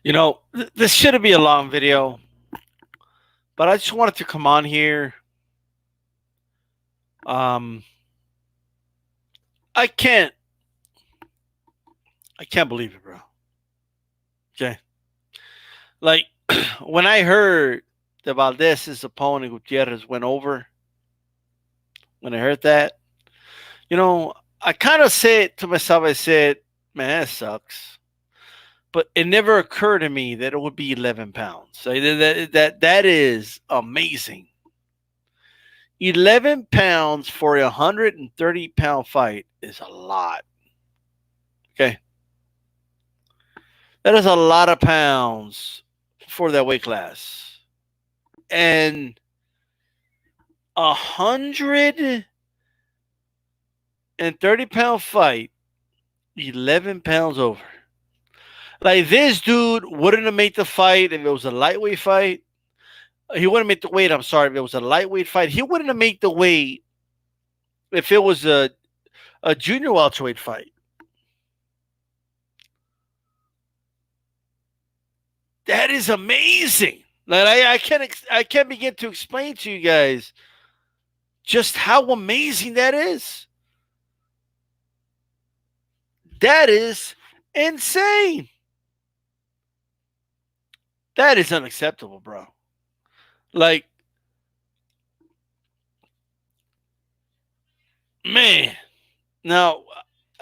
This shouldn't be a long video, but I just wanted to come on here. Um, I can't, I can't believe it, bro. Okay, like when I heard that Valdez's opponent Gutierrez went over, when I heard that, you know, I kind of said to myself, I said, "Man, that sucks." But it never occurred to me that it would be 11 pounds. So that is amazing. 11 pounds for a 130-pound fight is a lot. Okay. That is a lot of pounds for that weight class. And 130-pound fight, 11 pounds over. Like this dude wouldn't have made the fight if it was a lightweight fight. He wouldn't make the weight. I'm sorry, if it was a lightweight fight. He wouldn't have made the weight if it was a junior welterweight fight. That is amazing. Like I can't begin to explain to you guys just how amazing that is. That is insane. That is unacceptable, bro. Like, man. Now,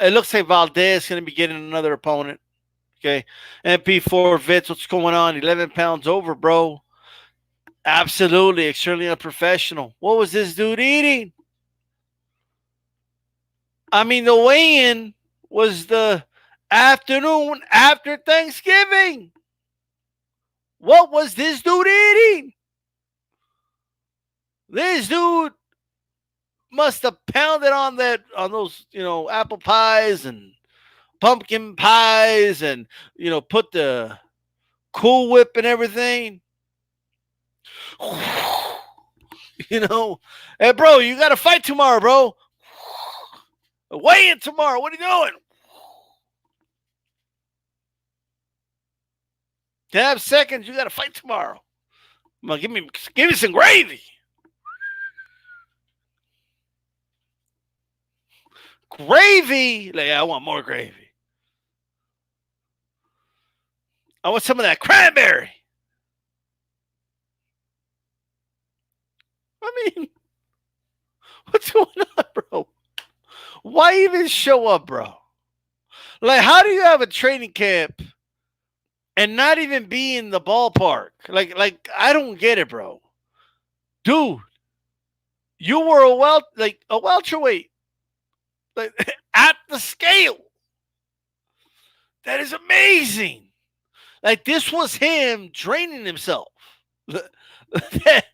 it looks like Valdez is going to be getting another opponent. Okay. MP4 Vitz, what's going on? 11 pounds over, bro. Absolutely. Extremely unprofessional. What was this dude eating? I mean, the weigh in was the afternoon after Thanksgiving. What was this dude eating? This dude must have pounded on those, apple pies and pumpkin pies and put the Cool Whip and everything. Hey bro, you got to fight tomorrow, bro. Weigh in tomorrow. What are you doing? To have seconds, you got to fight tomorrow. Well, give me some gravy. Gravy? Like, I want more gravy. I want some of that cranberry. I mean, what's going on, bro? Why even show up, bro? Like, how do you have a training camp and not even be in the ballpark? Like I don't get it, bro. Dude, you were a welterweight, like at the scale. That is amazing. Like this was him draining himself. that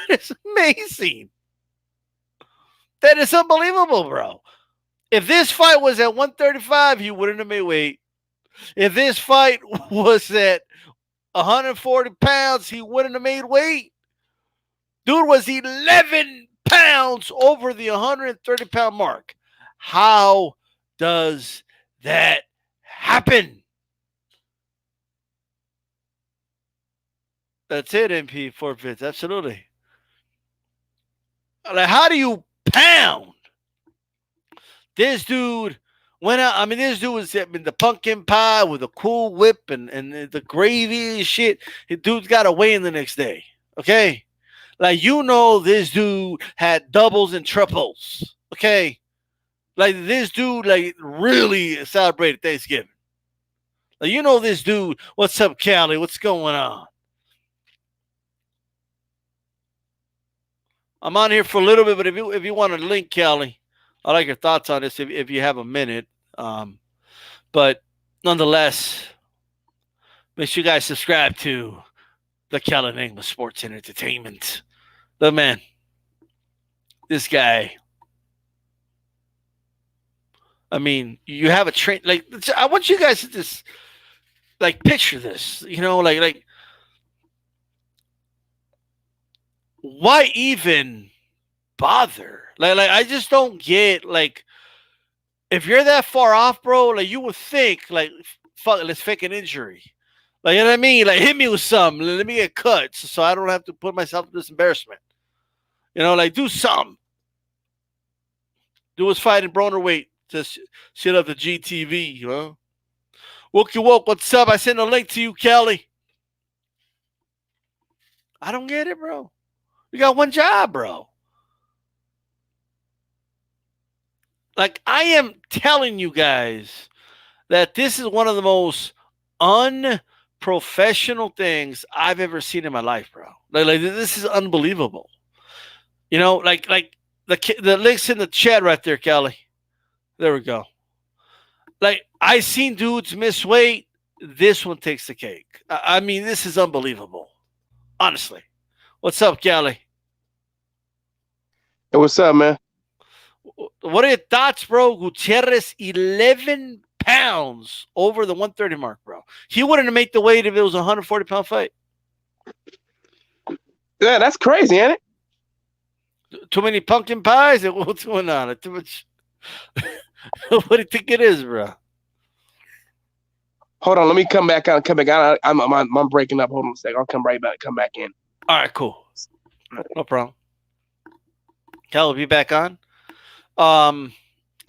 is amazing. That is unbelievable, bro. If this fight was at 135, he wouldn't have made weight. If this fight was at 140 pounds, he wouldn't have made weight. Dude was 11 pounds over the 130-pound mark. How does that happen? That's it, MP forfeits. Absolutely. Like, how do you pound? This dude went out. I mean, this dude was in the pumpkin pie with a Cool Whip and the gravy and shit. The dude's got to weigh in the next day. Okay? Like, this dude had doubles and triples. Okay? Like, this dude, like, really celebrated Thanksgiving. Like, this dude. What's up, Callie? What's going on? I'm on here for a little bit, but if you want to link, Callie, I like your thoughts on this if you have a minute. But nonetheless, make sure you guys subscribe to the Cal Enigma Sports and Entertainment. The man, this guy. I mean, you have a train. Like, I want you guys to just picture this. Like why even bother? Like I just don't get if you're that far off, bro. Like you would think fuck it, let's fake an injury. Like, you know what I mean? Like, hit me with something. Let me get cut so I don't have to put myself in this embarrassment. You know, like, do something. Do his fight in Broner weight to shit up the GTV, you know? Wookie Woke, what's up? I sent a link to you, Kelly. I don't get it, bro. You got one job, bro. Like, I am telling you guys that this is one of the most unprofessional things I've ever seen in my life, bro. Like this is unbelievable. You know, like the links in the chat right there, Kelly. There we go. Like, I seen dudes miss weight. This one takes the cake. I mean, this is unbelievable. Honestly. What's up, Kelly? Hey, what's up, man? What are your thoughts, bro? Gutierrez, 11 pounds over the 130 mark, bro. He wouldn't have made the weight if it was a 140-pound fight. Yeah, that's crazy, ain't it? Too many pumpkin pies? What's going on? Too much. What do you think it is, bro? Hold on, let me come back out. I'm breaking up. Hold on a second. I'll come right back. Come back in. All right, cool. No problem. Cal will be back on.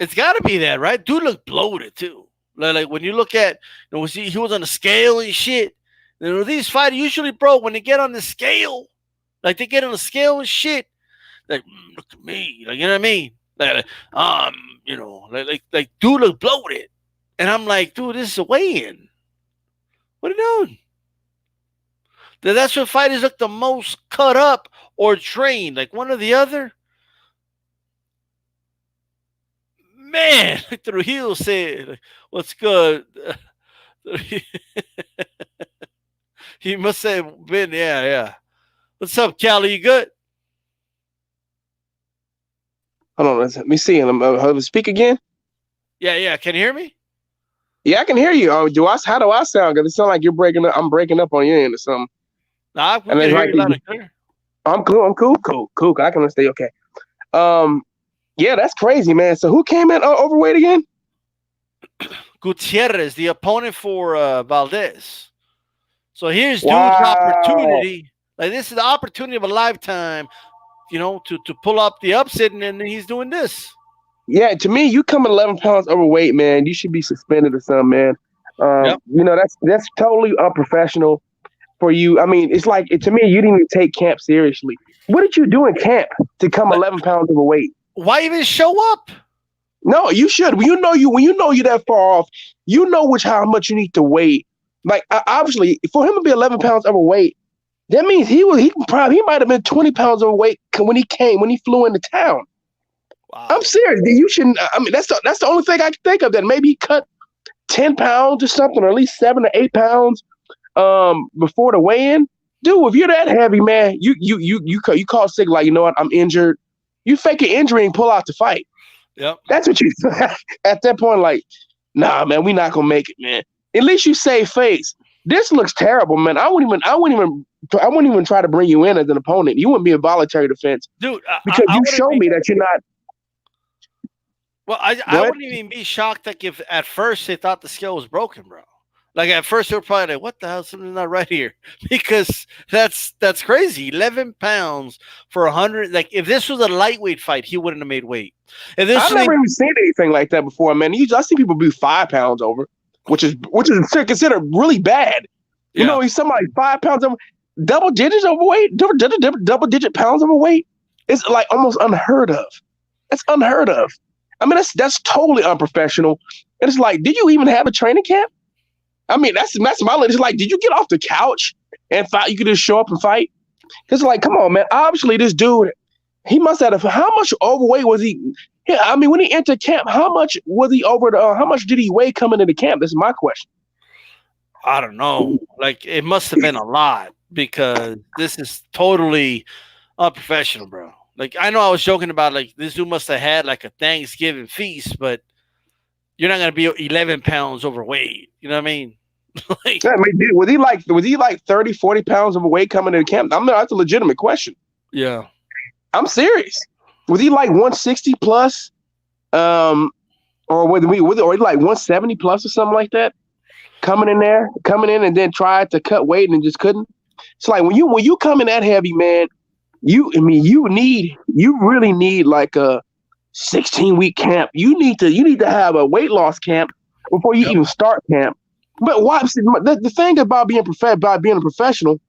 It's got to be that, right? Dude looked bloated too. Like when you look at, he was on the scale and shit. You know, these fighters usually, bro, when they get on the scale, like they get on the scale and shit, like look at me, like, you know what I mean? Like dude look bloated, and I'm like, dude, this is a weigh-in. What are you doing? That's when fighters look the most cut up or trained, like one or the other. Man, Trujillo said, "What's good?" He must have been, yeah. What's up, Cali? You good? Hold on, let me see. Speak again. Yeah. Can you hear me? Yeah, I can hear you. How do I sound? Because it sounds like you're breaking up. I'm breaking up on your end or something. Nah, we can hear you loud and clear. I'm cool. I can understand. Okay. Yeah, that's crazy, man. So who came in overweight again? Gutierrez, the opponent for Valdez. So here's dude's opportunity. Like, this is the opportunity of a lifetime, to pull up the upset, and then he's doing this. Yeah, to me, you come 11 pounds overweight, man. You should be suspended or something, man. Yep. That's totally unprofessional for you. I mean, it's like, to me, you didn't even take camp seriously. What did you do in camp to come 11 pounds overweight? Why even show up? No, you should. When you know you're that far off, you know how much you need to weigh. Like, obviously, for him to be 11 pounds overweight, that means he might have been 20 pounds overweight when he flew into town. Wow. I'm serious. You shouldn't. I mean, that's the only thing I can think of. That maybe he cut 10 pounds or something, or at least 7 to 8 pounds before the weigh-in. Dude, if you're that heavy, man, you call sick, like, you know what, I'm injured. You fake an injury and pull out the fight. Yep. That's what you at that point, like, nah, man, we're not gonna make it, man. At least you save face. This looks terrible, man. I wouldn't even try to bring you in as an opponent. You wouldn't be a voluntary defense, dude, because you show me that you're not. Well, I wouldn't even be shocked, like, if at first they thought the scale was broken, bro. Like, at first they were probably like, "What the hell? Something's not right here," because that's crazy. 11 pounds for 100. Like, if this was a lightweight fight, he wouldn't have made weight. I've never even seen anything like that before, man. I see people be 5 pounds over, which is considered really bad. Yeah. You know, he's somebody 5 pounds over, double digits overweight, double digit pounds overweight. It's like almost unheard of. That's unheard of. I mean, that's totally unprofessional. And it's like, did you even have a training camp? I mean, that's my line. It's like, did you get off the couch and fight? You could just show up and fight? It's like, come on, man. Obviously, this dude, he must have. How much overweight was he? Yeah, I mean, when he entered camp, how much was he over? How much did he weigh coming into camp? This is my question. I don't know. Like, it must have been a lot, because this is totally unprofessional, bro. Like, I know I was joking about, like, this dude must have had like a Thanksgiving feast, but you're not gonna be 11 pounds overweight. You know what I mean? Like, yeah, I mean, dude, was he like 30, 40 pounds overweight coming into camp? I mean, that's a legitimate question. Yeah, I'm serious. Was he like 160 plus? Or was he like 170 plus or something like that? coming in and then tried to cut weight and just couldn't. It's like when you come in that heavy, man, you really need like a 16-week camp. You need to have a weight loss camp before you even start camp. But the thing about being a professional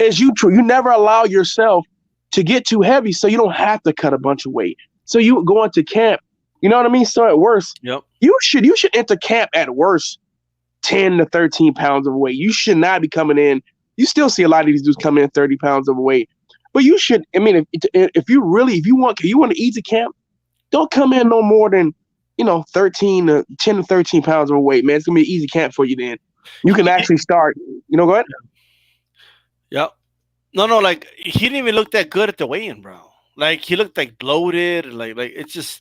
is you never allow yourself to get too heavy, so you don't have to cut a bunch of weight. So you go into camp, you know what I mean? So at worst, you should enter camp at worst 10 to 13 pounds of weight. You should not be coming in. You still see a lot of these dudes coming in 30 pounds overweight. But you should, I mean, if you want to easy camp, don't come in no more than, 10 to 13 pounds overweight, man. It's going to be an easy camp for you then. You can actually start, go ahead. Yep. No, like he didn't even look that good at the weigh-in, bro. Like he looked like bloated, like it's just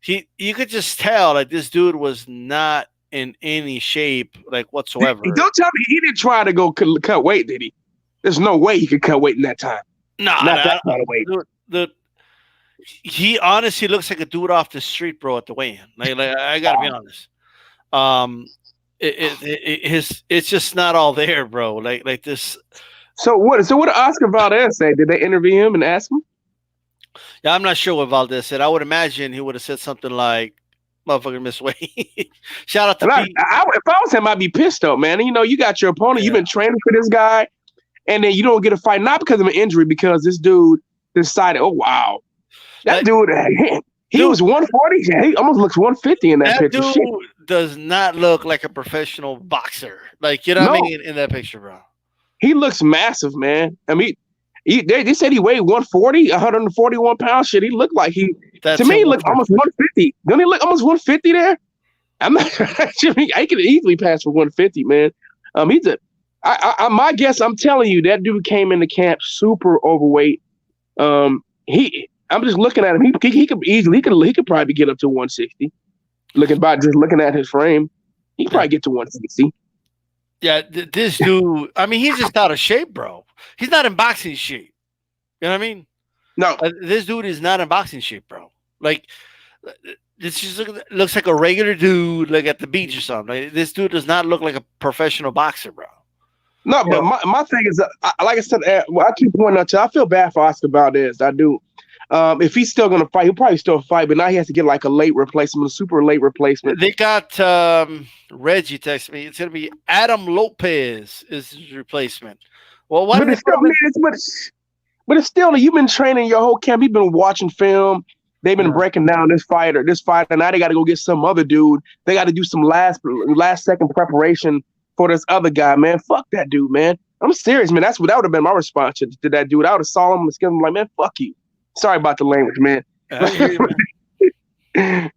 you could just tell like this dude was not in any shape like whatsoever. Don't tell me he didn't try to go cut weight, did he? There's no way he could cut weight in that time. Not that kind of weight. He honestly looks like a dude off the street, bro, at the weigh-in. Like I gotta be honest. It's just not all there, bro. Like this. So what did Oscar Valdez say? Did they interview him and ask him? Yeah, I'm not sure what Valdez said. I would imagine he would have said something like, "Motherfucker missed weight." Shout out to Pete. If I was him, I'd be pissed though, man. You got your opponent. Yeah. You've been training for this guy, and then you don't get a fight, not because of an injury, because this dude decided, oh wow, that dude, he was 140. He almost looks 150 in that picture. That dude does not look like a professional boxer. Like what I mean in that picture, bro. He looks massive, man. I mean, they said he weighed 141 pounds. Shit, he looked like he looked almost 150. Don't he look almost 150 there? I'm not sure. I could easily pass for 150, man. My guess, I'm telling you, that dude came into camp super overweight. I'm just looking at him. He could probably get up to 160. Looking at his frame, he could probably get to 160. Yeah, this dude, I mean, he's just out of shape, bro. He's not in boxing shape. You know what I mean? No. This dude is not in boxing shape, bro. Like, this just looks like a regular dude, like at the beach or something. Like, this dude does not look like a professional boxer, bro. No, but my thing is, like I said, I keep pointing out to you, I feel bad for Oscar Valdez. I do. If he's still going to fight, he'll probably still fight, but now he has to get like a late replacement, a super late replacement. They got Reggie text me. It's going to be Adam Lopez is his replacement. Well, what? But it's still, you've been training your whole camp. You've been watching film. They've been breaking down this fighter. Now they got to go get some other dude. They got to do some last second preparation for this other guy, man. Fuck that dude, man. I'm serious, man. That would have been my response to that dude. I would have saw him and given him like, man, fuck you. Sorry about the language, man. But that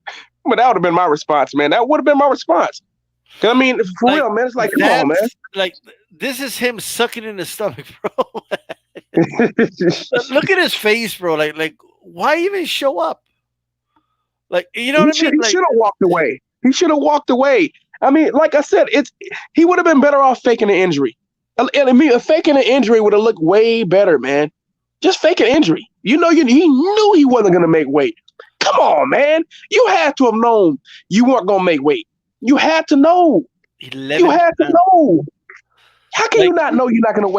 would have been my response, man. That would have been my response. Cause I mean, for real, man. It's like, come on, man. Like, this is him sucking in his stomach, bro. Look at his face, bro. Like, why even show up? Like, you know what I mean? He should have walked away. He should have walked away. I mean, like I said, he would have been better off faking an injury. I mean, faking an injury would have looked way better, man. Just fake an injury. He knew he wasn't going to make weight. Come on, man. You had to have known you weren't going to make weight. You had to know. You had to know. How can you not know you're not going to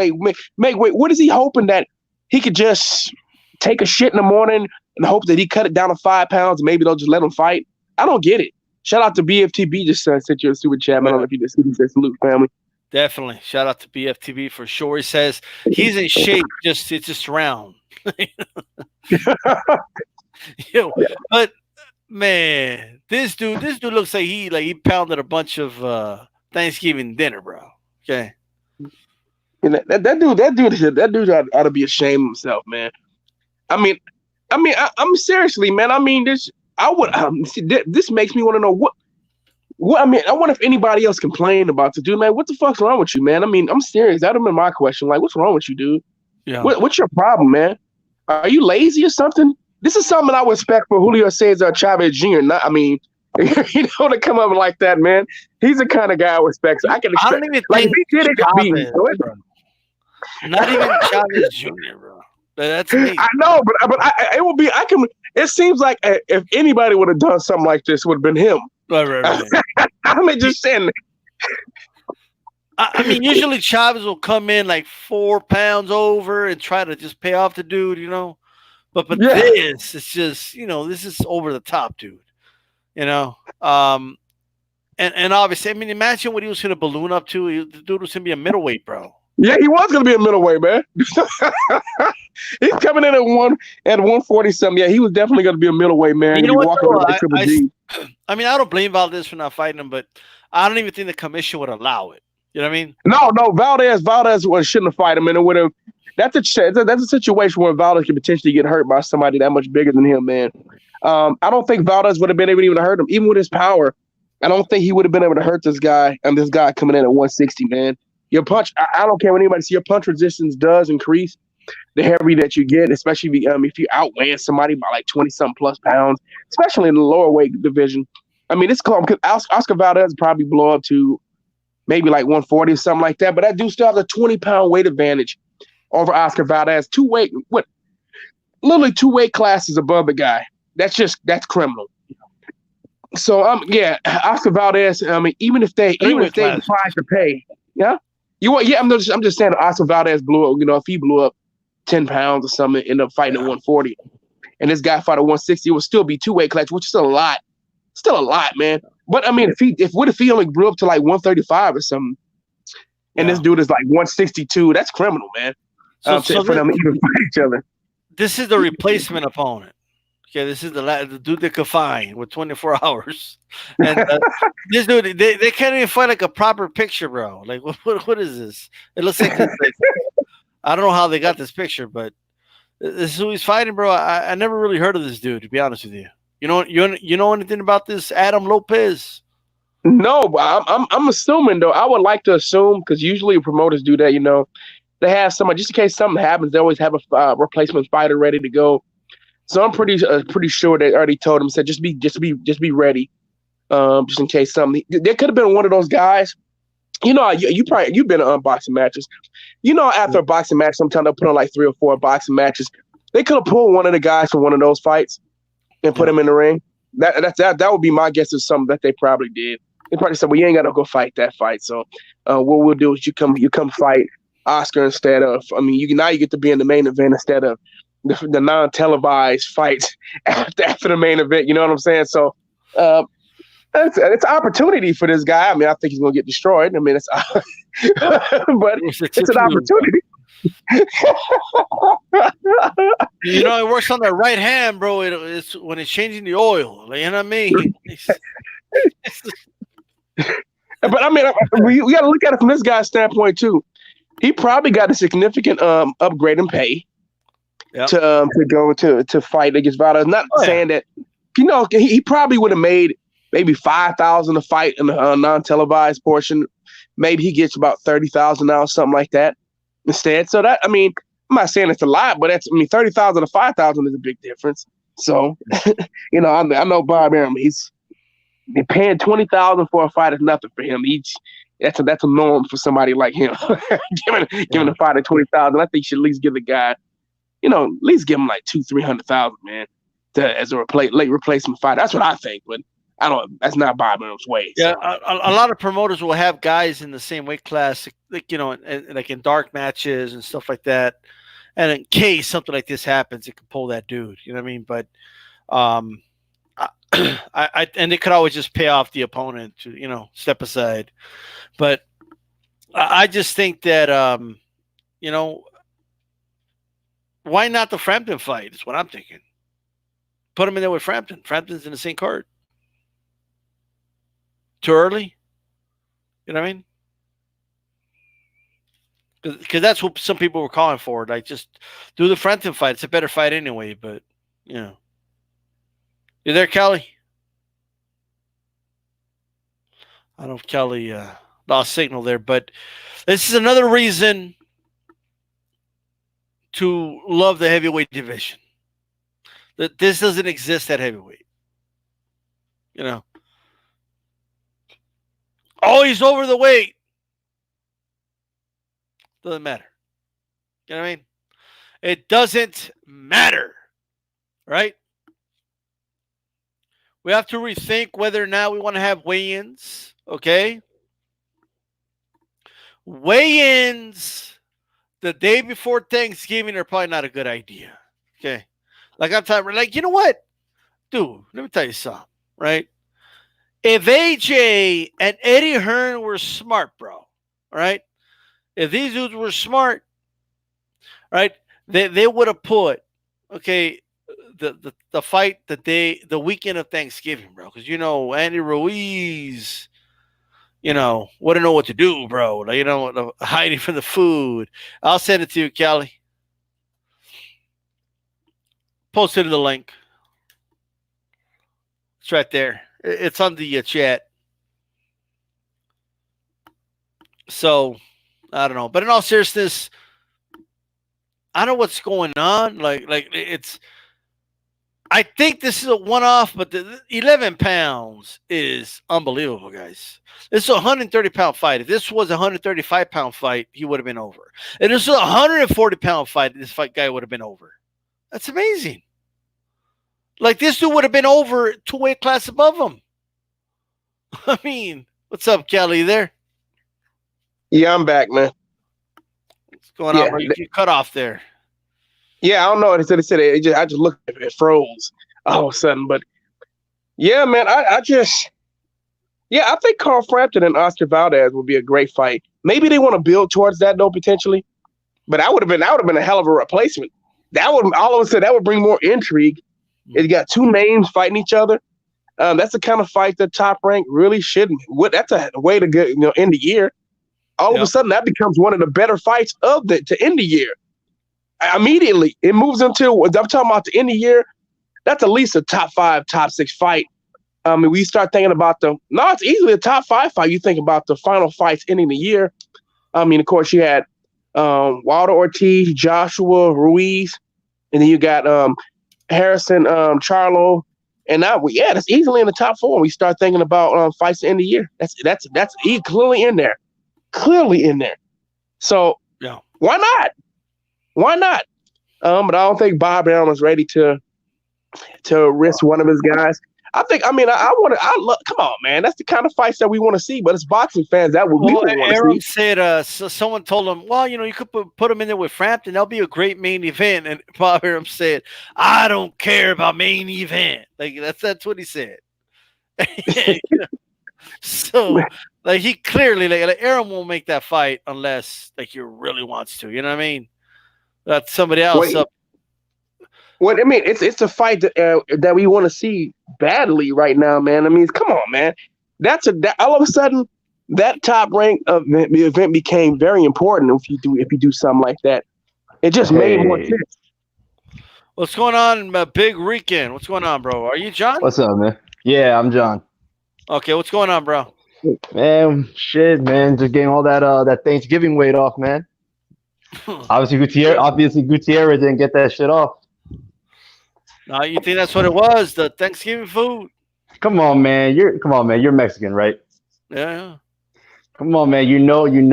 make weight? What is he hoping that he could just take a shit in the morning and hope that he cut it down to 5 pounds? Maybe they'll just let him fight. I don't get it. Shout out to BFTB. Just sent you a super chat. I don't know if you just said salute, family. Definitely. Shout out to BFTB for sure. He says he's in shape. It's just round. But man, this dude looks like he pounded a bunch of Thanksgiving dinner, bro. Okay. And that dude ought to be ashamed of himself, man. I'm seriously, man. I mean, this makes me want to know what I mean. I wonder if anybody else complained about the dude, man. What the fuck's wrong with you, man? I mean, I'm serious. That'd have been my question. Like, what's wrong with you, dude? Yeah. What's your problem, man? Are you lazy or something? This is something I would expect for Julio Cesar Chavez Jr. To come up like that, man. He's the kind of guy I respect. So I can expect. I don't even think he did it. Not even Chavez Jr., bro. That's me. I know, but it will be. It seems like if anybody would have done something like this, it would have been him. Right. I mean, just saying. I mean, usually Chavez will come in like 4 pounds over and try to just pay off the dude, you know. But Yeah. this, it's just, you know, this is over the top, dude. You know, and obviously, I mean, imagine what he was going to balloon up to. The dude was going to be a middleweight, bro. Yeah, he was going to be a middleweight, man. He's coming in at 140 something. Yeah, he was definitely going to be a middleweight, man. You know what? Walking like Triple G. I mean, I don't blame Valdez for not fighting him, but I don't even think the commission would allow it. You know what I mean? No, Valdez shouldn't have fight him, and it would have. That's a situation where Valdez could potentially get hurt by somebody that much bigger than him, man. I don't think Valdez would have been able to even hurt him, even with his power. I don't think he would have been able to hurt this guy, and this guy coming in at 160, man. Your punch, I don't care what anybody says, your punch resistance does increase the heavier that you get, especially if you outweigh somebody by like 20-something plus pounds, especially in the lower weight division. I mean, it's close because Oscar Valdez probably blow up to maybe like 140 or something like that, but that dude still has a 20-pound weight advantage over Oscar Valdez. Literally 2 weight classes above the guy. That's criminal. So Oscar Valdez. I mean, even if they decide to pay, I'm just saying Oscar Valdez blew up. You know, if he blew up 10 pounds or something, end up fighting at 140, and this guy fought at 160, it would still be 2 weight classes, which is still a lot. Still a lot, man. But I mean, what if he only blew up to like 135 or something, and this dude is like 162? That's criminal, man. For them to even fight each other. This is the replacement opponent. Okay, this is the dude that could fight with 24 hours. And this dude, they can't even find like a proper picture, bro. Like, what is this? It looks like I don't know how they got this picture, but this is who he's fighting, bro. I never really heard of this dude, to be honest with you. You know anything about this Adam Lopez? No, but I'm assuming though. I would like to assume because usually promoters do that. You know, they have somebody just in case something happens. They always have a replacement fighter ready to go. So I'm pretty sure they already told him, said just be ready, just in case something. There could have been one of those guys. You know, you've been in boxing matches. You know, after a boxing match, sometimes they'll put on like 3 or 4 boxing matches. They could have pulled one of the guys from one of those fights and put him in the ring. That would be my guess is something that they probably did. They probably said, "Well, you ain't got to go fight that fight. So what we'll do is you come fight Oscar instead of. I mean, you get to be in the main event instead of the non-televised fights after the main event." You know what I'm saying? So it's an opportunity for this guy. I mean, I think he's gonna get destroyed. I mean, but it's an opportunity. You know, it works on the right hand, bro. It's when it's changing the oil. Like, you know what I mean? But I mean, we got to look at it from this guy's standpoint too. He probably got a significant upgrade in pay to go to fight against Valdez. Not saying that, you know, he probably would have made maybe $5,000 to fight in the non-televised portion. Maybe he gets about $30,000 now, something like that instead. So that, I mean, I'm not saying it's a lot, but $30,000 to $5,000 is a big difference. So, you know, I know Bob Arum. He's paying $20,000 for a fight is nothing for him. That's a norm for somebody like him. giving a fighter $20,000, I think you should at least give the guy, you know, at least give him like $200,000-$300,000, man, as a late replacement fighter. That's what I think, but I don't. That's not Bob Arum's way. Yeah, so. A lot of promoters will have guys in the same weight class, like, you know, like in dark matches and stuff like that. And in case something like this happens, it can pull that dude. You know what I mean? But and it could always just pay off the opponent to, you know, step aside. But I just think that you know, why not the Frampton fight? Is what I'm thinking. Put him in there with Frampton. Frampton's in the same card. Too early? You know what I mean? Because that's what some people were calling for. Like, just do the Frampton fight. It's a better fight anyway, but, you know. You there, Kelly? I don't know if Kelly lost signal there, but this is another reason to love the heavyweight division. That this doesn't exist at heavyweight. You know. Oh, he's over the weight. Doesn't matter. You know what I mean? It doesn't matter. Right? We have to rethink whether or not we want to have weigh-ins. Okay? weigh-ins the day before Thanksgiving are probably not a good idea. Okay. Like I'm talking, like, you know what? Dude, let me tell you something, right? If AJ and Eddie Hearn were smart, bro, right? If these dudes were smart, right, they would have put, okay, the fight the weekend of Thanksgiving, bro. Because, you know, Andy Ruiz, you know, wouldn't know what to do, bro. Like, you know, hiding from the food. I'll send it to you, Callie. Post it in the link. It's right there. It's on the chat. So, I don't know. But in all seriousness, I don't know what's going on. Like it's. I think this is a one-off, but the 11 pounds is unbelievable, guys. This is a 130-pound fight. If this was a 135-pound fight, he would have been over. And this is a 140-pound fight. This fight guy would have been over. That's amazing. Like, this dude would have been over 2 weight class above him. I mean, what's up, Kelly? You there? Yeah, I'm back, man. What's going on, bro? You cut off there. Yeah, I don't know. I just looked at it, froze all of a sudden. But yeah, man, I think Carl Frampton and Oscar Valdez would be a great fight. Maybe they want to build towards that though, potentially. But that would have been a hell of a replacement. That would all of a sudden that would bring more intrigue. It got 2 names fighting each other. That's the kind of fight that Top Rank really shouldn't. That's a way to get, end the year. All of a sudden, that becomes one of the better fights to end the year. Immediately, it moves into. I'm talking about the end of the year. That's at least a top 5, top 6 fight. We start thinking about it's easily a top 5 fight. You think about the final fights ending the year. Of course, you had Wilder Ortiz, Joshua Ruiz, and then you got Harrison Charlo. And now, that's easily in the top 4. We start thinking about fights to end the year. That's clearly in there. Clearly in there. So why not? Why not? But I don't think Bob Arum is ready to risk one of his guys. I love. Come on, man. That's the kind of fights that we want to see. But as boxing fans, that would we want to see. Arum said, so someone told him, well, you could put him in there with Frampton. That'll be a great main event. And Bob Arum said, I don't care about main event. Like that's what he said. So, like, he clearly like Arum won't make that fight unless like he really wants to. You know what I mean? That's somebody else up. Well, it's a fight that we want to see badly right now, man. Come on, man. All of a sudden that Top Rank of the event became very important if you do something like that. It just made more sense. What's going on, Big Rican? What's going on, bro? Are you John? What's up, man? Yeah, I'm John. Okay, what's going on, bro? Man, shit, man. Just getting all that Thanksgiving weight off, man. Obviously, Gutierrez didn't get that shit off. No, you think that's what it was? The Thanksgiving food? Come on, man. You're Mexican, right? Yeah. Come on, man. I don't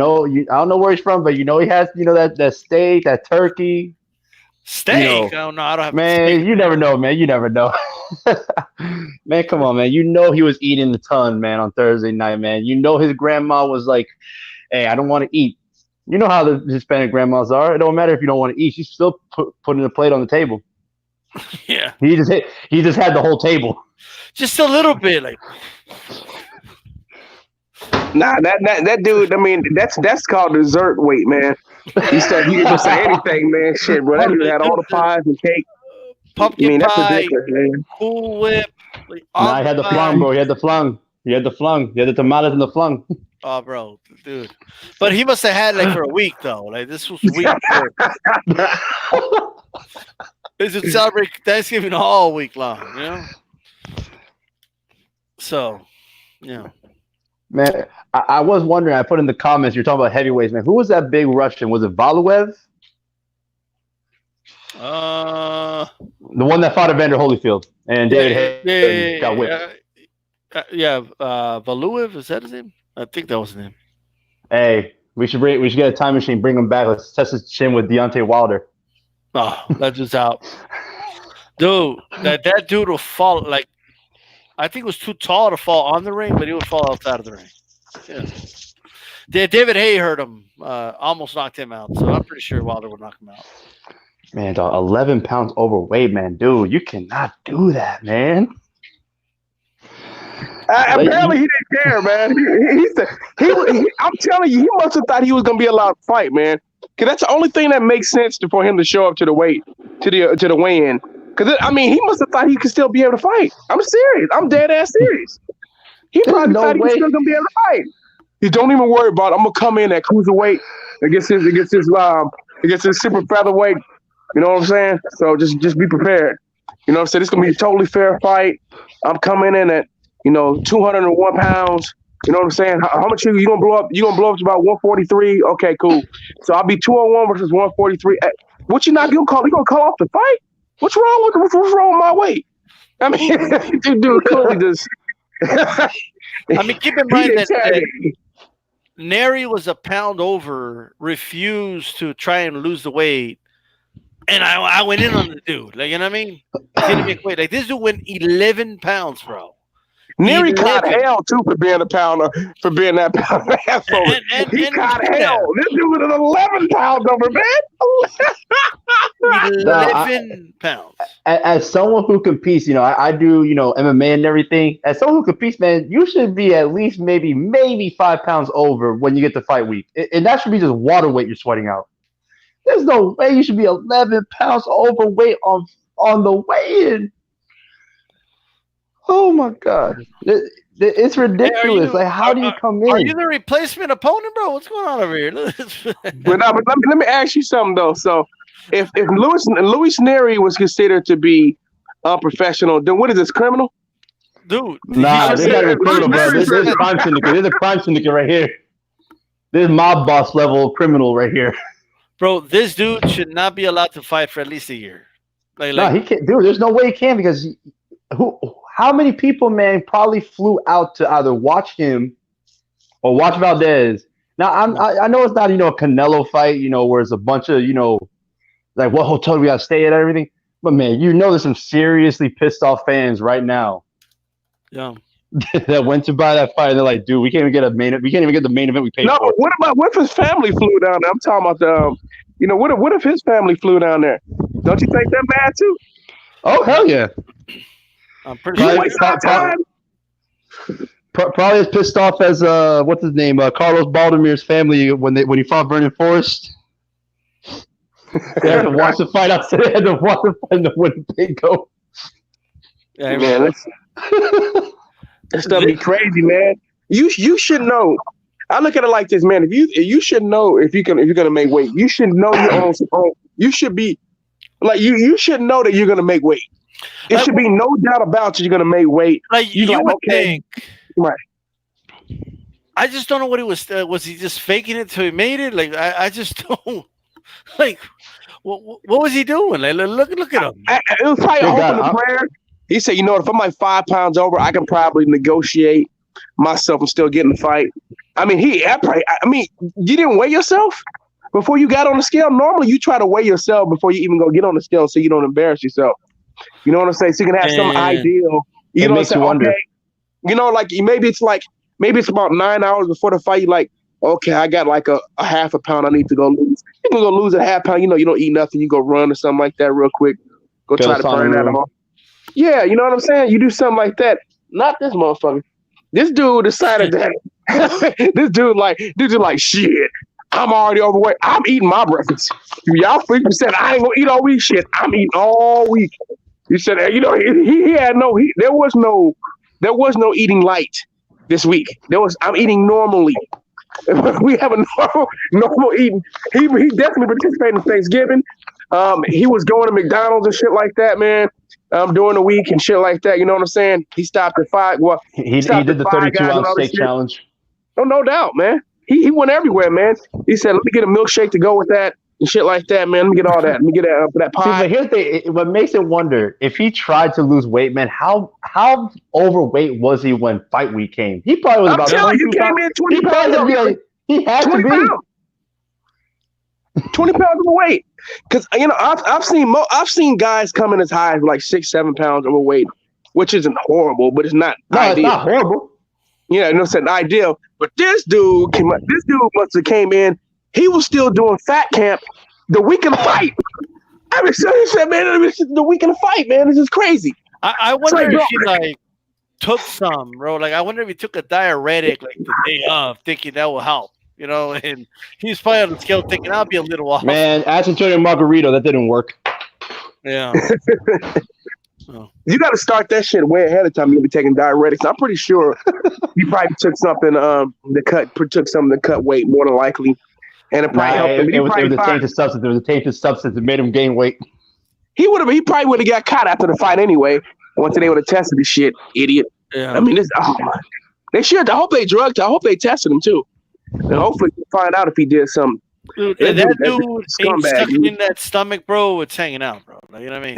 know where he's from, but he has, that steak, that turkey. Steak? I don't have man, steak. You never know, man. You never know. Man, come on, man. He was eating a ton, man, on Thursday night, man. His grandma was like, hey, I don't want to eat. You know how the Hispanic grandmas are. It don't matter if you don't want to eat. She's still putting a plate on the table. Yeah. He just had the whole table. Just a little bit, like. Nah, that dude. That's called dessert weight, man. He can just say anything, man. Shit, bro. That dude had all the pies and cake. Pumpkin that's pie, ridiculous, man. Cool Whip. Nah, he had the flung, bro. He had the flung. He had the tamales and the flung. Oh, bro, dude. But he must have had like for a week though. Like this was week 4. They should celebrate Thanksgiving all week long, So, yeah. Man, I was wondering. I put in the comments. You're talking about heavyweights, man. Who was that big Russian? Was it Valuev? The one that fought Evander Holyfield and David Hayes got whipped. Valuev, is that his name? I think that was his name. Hey, we should get a time machine, bring him back. Let's test his chin with Deontay Wilder. Oh, that's just out. Dude, that dude will fall like I think it was too tall to fall on the ring, but he would fall outside of the ring. Yeah. David Hay hurt him, almost knocked him out. So I'm pretty sure Wilder would knock him out. Man, dog, 11 pounds overweight, man, dude, you cannot do that, man. Apparently, he didn't care, man. He said I'm telling you, he must have thought he was gonna be allowed to fight, man. Because that's the only thing that makes sense for him to show up to the weigh-in. Because he must have thought he could still be able to fight. I'm serious. I'm dead ass serious. He probably thought he was still gonna be able to fight. He don't even worry about it. I'm gonna come in at cruiserweight against his super featherweight. You know what I'm saying? So just be prepared. You know what I'm saying? It's gonna be a totally fair fight. I'm coming in at 201 pounds. You know what I'm saying? How much you gonna blow up? You gonna blow up to about 143? Okay, cool. So I'll be 201 versus 143. What you not gonna call? You gonna call off the fight? What's wrong with my weight? I mean, dude clearly just. Keep in mind that Neri was a pound over, refused to try and lose the weight, and I went in on the dude. Like, you know what I mean? Didn't make weight. Like, this dude went 11 pounds, bro. Neri caught hell too for being a pounder, for being that pound of asshole. He caught hell. This dude was 11 pounds over, man. 11 pounds. As someone who competes, I do, MMA and everything. As someone who competes, man, you should be at least maybe 5 pounds over when you get to fight week, and that should be just water weight you're sweating out. There's no way you should be 11 pounds overweight on the weigh-in. Oh my God, it's ridiculous. Like, how do you come in? Are you the replacement opponent, bro? What's going on over here? but let me ask you something though. So, if Luis Neri was considered to be unprofessional, then what is this, criminal? Dude, nah, this is not a criminal, bro. This is a crime syndicate. This is a crime syndicate right here. This is mob boss level criminal right here. Bro, this dude should not be allowed to fight for at least a year. No, he can't. Dude, there's no way he can, because how many people, man, probably flew out to either watch him or watch Valdez? Now, I know it's not, a Canelo fight, where it's a bunch of, like what hotel we got to stay at and everything. But, man, there's some seriously pissed off fans right now. Yeah. that went to buy that fight, and they're like, dude, we can't even get the main event we paid for. No, what if his family flew down there? I'm talking about what if his family flew down there? Don't you think they're mad too? Oh, hell yeah. I'm pretty sure. Probably as pissed off as what's his name, Carlos Baldemir's family when he fought Vernon Forrest. They had to watch the fight outside. They had to watch the fight in the Winnebago. Yeah, man, that stuff be crazy, man. You should know. I look at it like this, man. If you should know if you're gonna make weight, you should know your own. You should be like you should know that you're gonna make weight. It should be no doubt about you're gonna make weight. Like you would think, right? I just don't know what he was. Was he just faking it till he made it? Like I just don't. Like what was he doing? Like look at him. It was probably hoping the prayer. He said, if I'm like 5 pounds over, I can probably negotiate myself and still get in the fight. I mean, you didn't weigh yourself before you got on the scale. Normally, you try to weigh yourself before you even go get on the scale so you don't embarrass yourself. You know what I'm saying? So you can have some ideal. You know what I'm saying? Okay. Like maybe it's about 9 hours before the fight. You're like, okay, I got like a half a pound I need to go lose. You can go lose a half pound. You don't eat nothing. You go run or something like that real quick. Go try to burn that off. Yeah, you know what I'm saying? You do something like that. Not this motherfucker. This dude decided that this dude like shit. I'm already overweight. I'm eating my breakfast. Y'all freaking said I ain't gonna eat all week. Shit, I'm eating all week. He said, he had there was no eating light this week. I'm eating normally. We have a normal eating. He definitely participated in Thanksgiving. He was going to McDonald's and shit like that, man. During the week and shit like that. You know what I'm saying? He stopped at 5. Well, he did the 32-ounce steak challenge. Oh, no doubt, man. He went everywhere, man. He said, let me get a milkshake to go with that and shit like that, man. Let me get all that. Let me get that pie. See, but here's the thing. What makes it wonder, if he tried to lose weight, man, how overweight was he when fight week came? He probably was about 22 pounds. Came in 20 pounds. He had 20 to be. Pounds. 20 pounds overweight. Because I've seen guys come in as high as like 6-7 pounds overweight, which isn't horrible, but it's not ideal. It's not horrible. it's an ideal. But this dude must have came in. He was still doing fat camp the week of the fight. I mean, so he said, man, the week of the fight, man, this is crazy. I wonder if he took some, bro. Like, I wonder if he took a diuretic like the day of, thinking that will help. And he's probably on the scale thinking I'll be a little off. Man, ask Antonio Margarito, that didn't work. Yeah. You got to start that shit way ahead of time. You'll be taking diuretics. I'm pretty sure he probably took something took something to cut weight, more than likely, and it probably helped him. It was a tainted substance. It was a tainted substance that made him gain weight. He probably would have got caught after the fight anyway. Once they would have tested the shit, idiot. Yeah. I mean, they should. I hope they drugged. I hope they tested him too, and hopefully we'll find out if he did something. Dude, that dude ain't stuck in that stomach, bro. It's hanging out, bro. Like, you know what I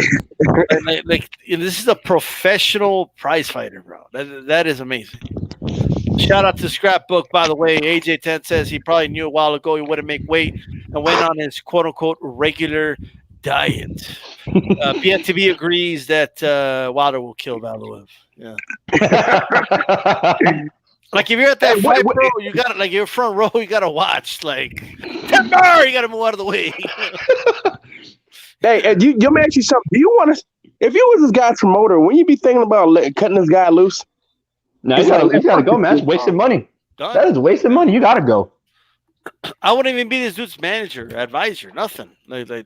mean? This is a professional prize fighter, bro. That is amazing. Shout out to Scrapbook, by the way. AJ10 says he probably knew a while ago he wouldn't make weight and went on his quote unquote regular diet. BNTV agrees that Wilder will kill Valuev. Yeah. Like, if you're at that fight, bro, you got to, like, you're front row, you got to watch. Like, Timber, you got to move out of the way. Hey, let me ask you something. Do you want to, if you was this guy's promoter, wouldn't you be thinking about cutting this guy loose? No, you got to go, man. It's wasting money. Done. That is wasting money. You got to go. I wouldn't even be this dude's manager, advisor, nothing. Hey,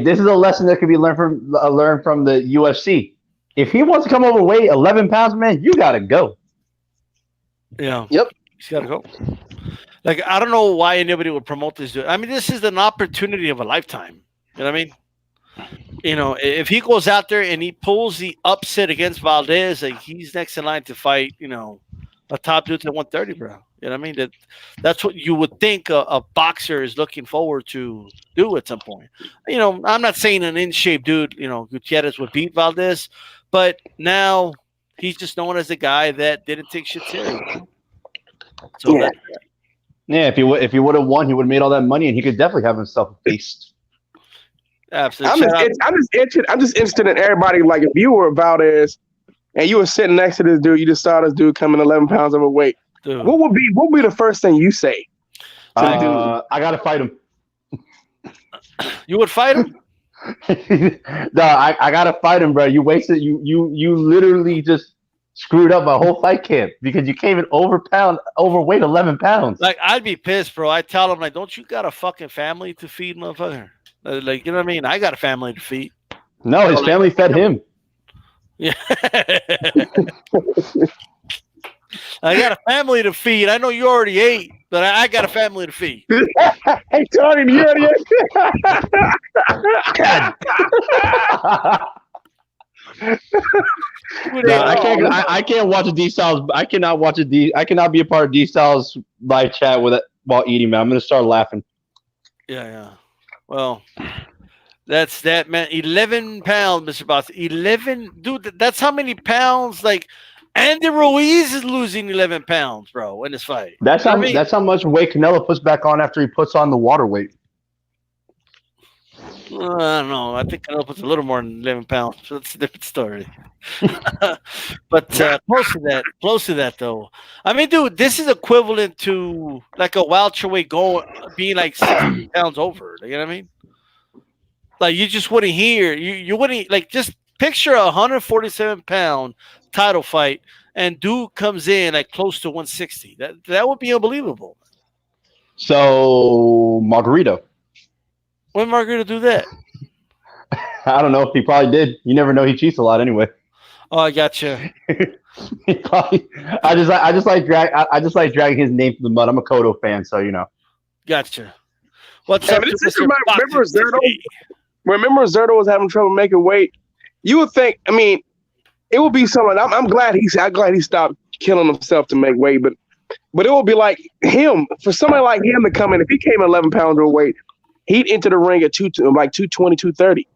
this is a lesson that could be learned from the UFC. If he wants to come overweight 11 pounds, man, you got to go. Yeah. Yep. He's got to go. Like, I don't know why anybody would promote this dude. I mean, this is an opportunity of a lifetime. You know what I mean? If he goes out there and he pulls the upset against Valdez, like, he's next in line to fight, a top dude at 130, bro. You know what I mean? That's what you would think a boxer is looking forward to do at some point. I'm not saying an in-shape dude, Gutierrez would beat Valdez, but now he's just known as a guy that didn't take shit serious. So yeah, if he would have won, he would have made all that money, and he could definitely have himself a face. Absolutely. I'm just interested in everybody. Like, if you were Valdez and you were sitting next to this dude, you just saw this dude coming 11 pounds overweight. Dude. What would be the first thing you say? I gotta fight him. You would fight him? No, I gotta fight him, bro. You wasted. You literally just screwed up my whole fight camp because you came in overweight 11 pounds. Like, I'd be pissed, bro. I tell him, like, don't you got a fucking family to feed, motherfucker? Like, you know what I mean? I got a family to feed. No, his family fed him. Yeah. I got a family to feed. I know you already ate, but I got a family to feed. Hey, Tony, you already ate? No, I can't watch a D Styles. I cannot watch I cannot be a part of D Styles live chat with it while eating, man. I'm gonna start laughing. Yeah. Well, that's that, man. 11 pounds, Mr. Boss. 11, dude. That's how many pounds. Like, Andy Ruiz is losing 11 pounds, bro, in this fight. That's how much weight Canelo puts back on after he puts on the water weight. I don't know. I think Canelo puts a little more than 11 pounds. So that's a different story. But close to that, though. I mean, dude, this is equivalent to like a welterweight being like 60 pounds over. You know what I mean? Like, you just wouldn't hear. You wouldn't, like, just picture a 147-pound title fight, and dude comes in like close to 160. That would be unbelievable. So, Margarito. When Margarito do that? I don't know. He probably did. You never know. He cheats a lot anyway. Oh, I gotcha. I just like dragging his name through the mud. I'm a Cotto fan, so you know. Gotcha. What's up? Remember Zerto was having trouble making weight. You would think. I mean, it would be someone. I'm glad he stopped killing himself to make weight, but it would be like him, for somebody like him to come in. If he came 11 pounds overweight, he'd enter the ring at 220, 230.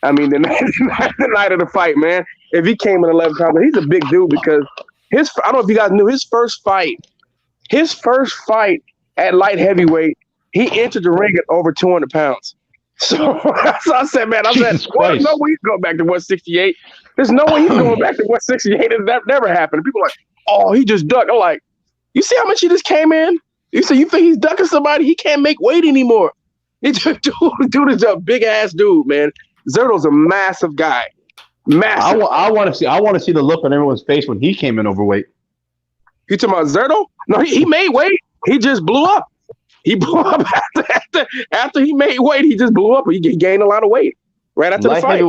I mean, the night of the fight, man. If he came in 11 pounds, he's a big dude because I don't know if you guys knew his first fight at light heavyweight, he entered the ring at over 200 pounds. So that's what I said, man. I said, Jesus well, there's Christ. no way he's going back to 168. There's no way he's going back to 168. That never happened. People are like, oh, he just ducked. I'm like, you see how much he just came in? You think he's ducking somebody? He can't make weight anymore. Dude is a big ass dude, man. Zerto's a massive guy. Massive. I want to see the look on everyone's face when he came in overweight. You talking about Zerto? No, he made weight. He just blew up. He blew up after he made weight. He just blew up. He gained a lot of weight right after the fight.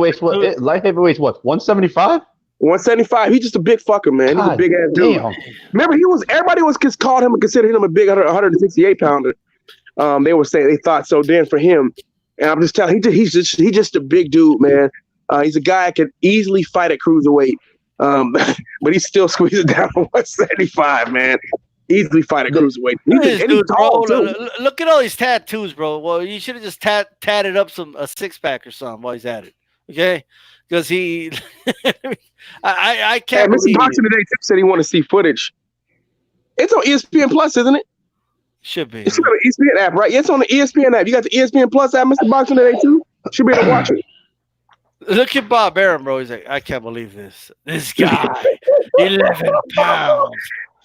Light heavyweights what? 175? 175. He's just a big fucker, man. He's a big ass dude. Damn. Remember, everybody was called him and considered him a big 168 pounder. They were saying they thought so then for him, and I'm just telling he's just a big dude, man. He's a guy that can easily fight at cruiserweight, but he still squeezes down to 175, man. Easily fight at cruiserweight. He's tall, too. Look at all these tattoos, bro. Well, you should have just tatted up a 6-pack or something while he's at it, okay? Because he, I can't. Mr. Boxing Today said he want to see footage. It's on ESPN Plus, isn't it? Should be. It's on the ESPN app, right? Yeah, it's on the ESPN app. You got the ESPN Plus app, Mr. Boxing Today too. Should be able to watch it. Look at Bob Arum, bro. He's like, I can't believe this. This guy, 11 pounds.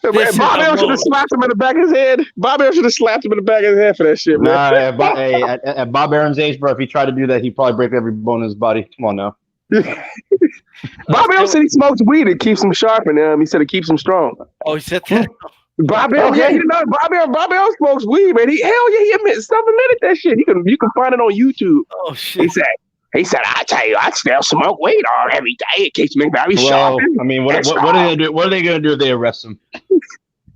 Bob Arum should have slapped him in the back of his head. Bob Arum should have slapped him in the back of his head for that shit, man. Nah, at Bob Arum's age, bro, if he tried to do that, he'd probably break every bone in his body. Come on now. Bob Arum said he smokes weed. It keeps him sharp, and he said it keeps him strong. Oh, he said that? Bob Arum, yeah, he didn't know. Bob Arum smokes weed, man. He admitted that shit. You can find it on YouTube. Oh shit. He said, I tell you, I still smoke weed all every day. It keeps me very sharp. I mean, what are they gonna do? What are they gonna do if they arrest him?